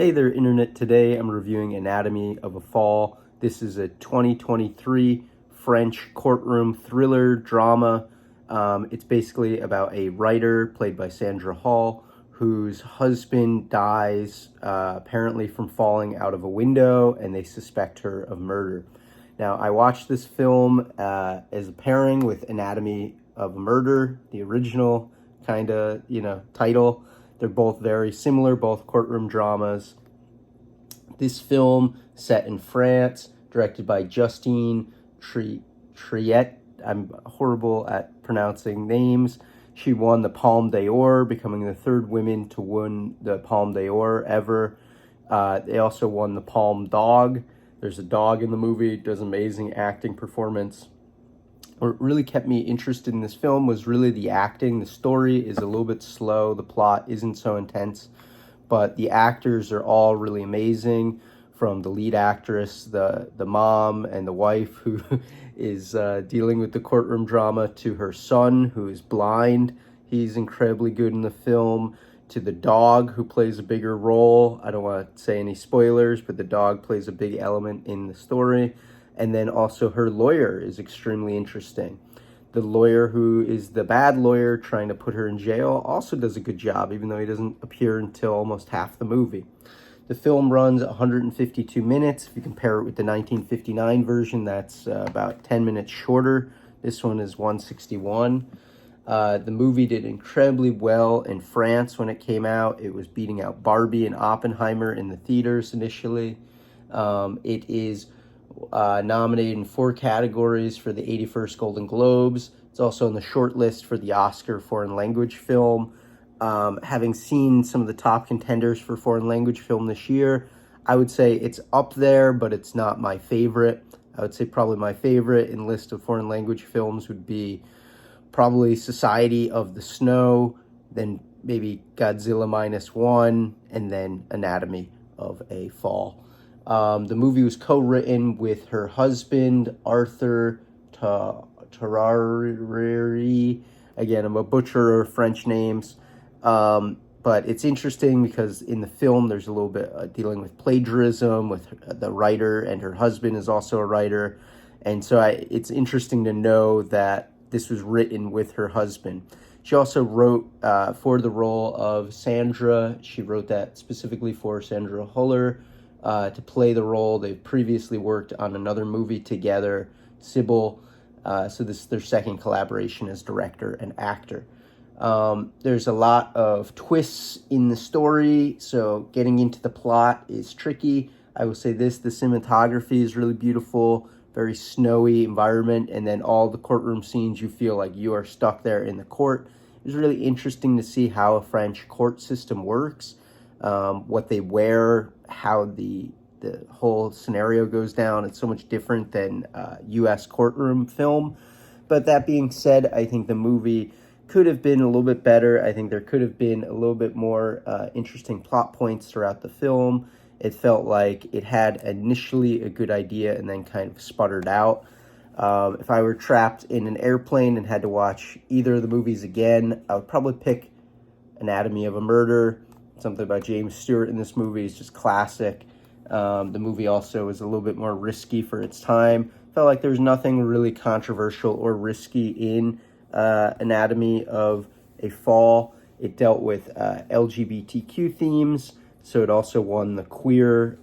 Hey there, Internet. Today I'm reviewing Anatomy of a Fall. This is a 2023 French courtroom thriller drama. It's basically about a writer played by Sandra Hall whose husband dies apparently from falling out of a window, and they suspect her of murder. Now, I watched this film as a pairing with Anatomy of a Murder, the original kind of, title. They're both very similar, both courtroom dramas. This film, set in France, directed by Justine Triet. I'm horrible at pronouncing names. She won the Palme d'Or, becoming the third woman to win the Palme d'Or ever. They also won the Palme Dog. There's a dog in the movie, does amazing acting performance. What really kept me interested in this film was really the acting. The story is a little bit slow. The plot isn't so intense, but the actors are all really amazing. From the lead actress, the mom, and the wife who is dealing with the courtroom drama, to her son who is blind. He's incredibly good in the film. To the dog, who plays a bigger role. I don't want to say any spoilers, but the dog plays a big element in the story. And then also her lawyer is extremely interesting. The lawyer who is the bad lawyer trying to put her in jail also does a good job, even though he doesn't appear until almost half the movie. The film runs 152 minutes. If you compare it with the 1959 version, that's about 10 minutes shorter. This one is 161. The movie did incredibly well in France when it came out. It was beating out Barbie and Oppenheimer in the theaters initially. It is nominated in 4 categories for the 81st Golden Globes. It's also on the short list for the Oscar Foreign Language Film. Having seen some of the top contenders for foreign language film this year, I would say it's up there, but it's not my favorite. I would say probably my favorite in list of foreign language films would be probably Society of the Snow, then maybe Godzilla Minus One, and then Anatomy of a Fall. The movie was co-written with her husband, Arthur Tarareri. Again, I'm a butcher of French names. But it's interesting because in the film there's a little bit dealing with plagiarism with the writer, and her husband is also a writer. And so it's interesting to know that this was written with her husband. She also wrote for the role of Sandra. She wrote that specifically for Sandra Huller to play the role. They've previously worked on another movie together, Sybil. So this is their second collaboration as director and actor. There's a lot of twists in the story, so getting into the plot is tricky. I will say this, the cinematography is really beautiful, very snowy environment, and then all the courtroom scenes, you feel like you are stuck there in the court. It was really interesting to see how a French court system works, what they wear, how the whole scenario goes down. It's so much different than U.S. courtroom film. But that being said, I think the movie could have been a little bit better. I think there could have been a little bit more interesting plot points throughout the film. It felt like it had initially a good idea and then kind of sputtered out. If I were trapped in an airplane and had to watch either of the movies again, I would probably pick Anatomy of a Murder. Something about James Stewart in this movie is just classic. The movie also is a little bit more risky for its time. Felt like there was nothing really controversial or risky in Anatomy of a Fall. It dealt with LGBTQ themes, so it also won the Queer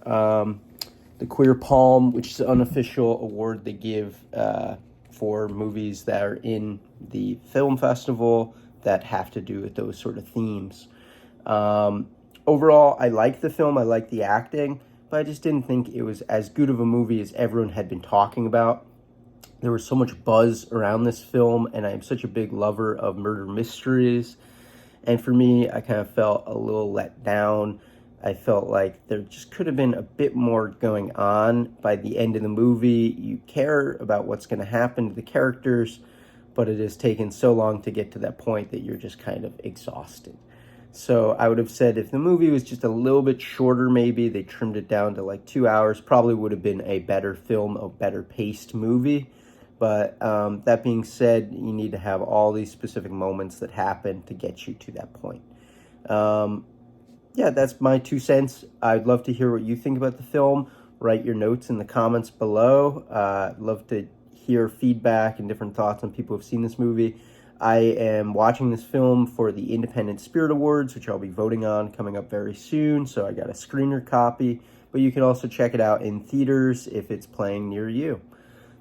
Palm, which is an unofficial award they give for movies that are in the film festival that have to do with those sort of themes. Overall, I liked the film. I liked the acting, but I just didn't think it was as good of a movie as everyone had been talking about. There was so much buzz around this film, and I'm such a big lover of murder mysteries. And for me, I kind of felt a little let down. I felt like there just could have been a bit more going on by the end of the movie. You care about what's going to happen to the characters, but it has taken so long to get to that point that you're just kind of exhausted. So I would have said if the movie was just a little bit shorter, maybe they trimmed it down to like 2 hours, probably would have been a better film, a better paced movie. But that being said, you need to have all these specific moments that happen to get you to that point. yeah, that's my 2 cents. I'd love to hear what you think about the film. Write your notes in the comments below. I'd love to hear feedback and different thoughts on people who've seen this movie. I am watching this film for the Independent Spirit Awards, which I'll be voting on coming up very soon. So I got a screener copy, but you can also check it out in theaters if it's playing near you.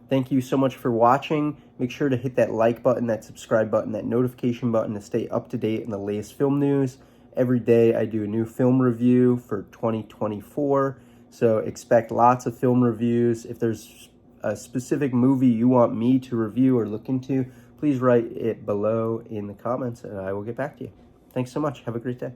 Thank you so much for watching. Make sure to hit that like button, that subscribe button, that notification button to stay up to date in the latest film news. Every day I do a new film review for 2024, so expect lots of film reviews. If there's a specific movie you want me to review or look into, please write it below in the comments and I will get back to you. Thanks so much. Have a great day.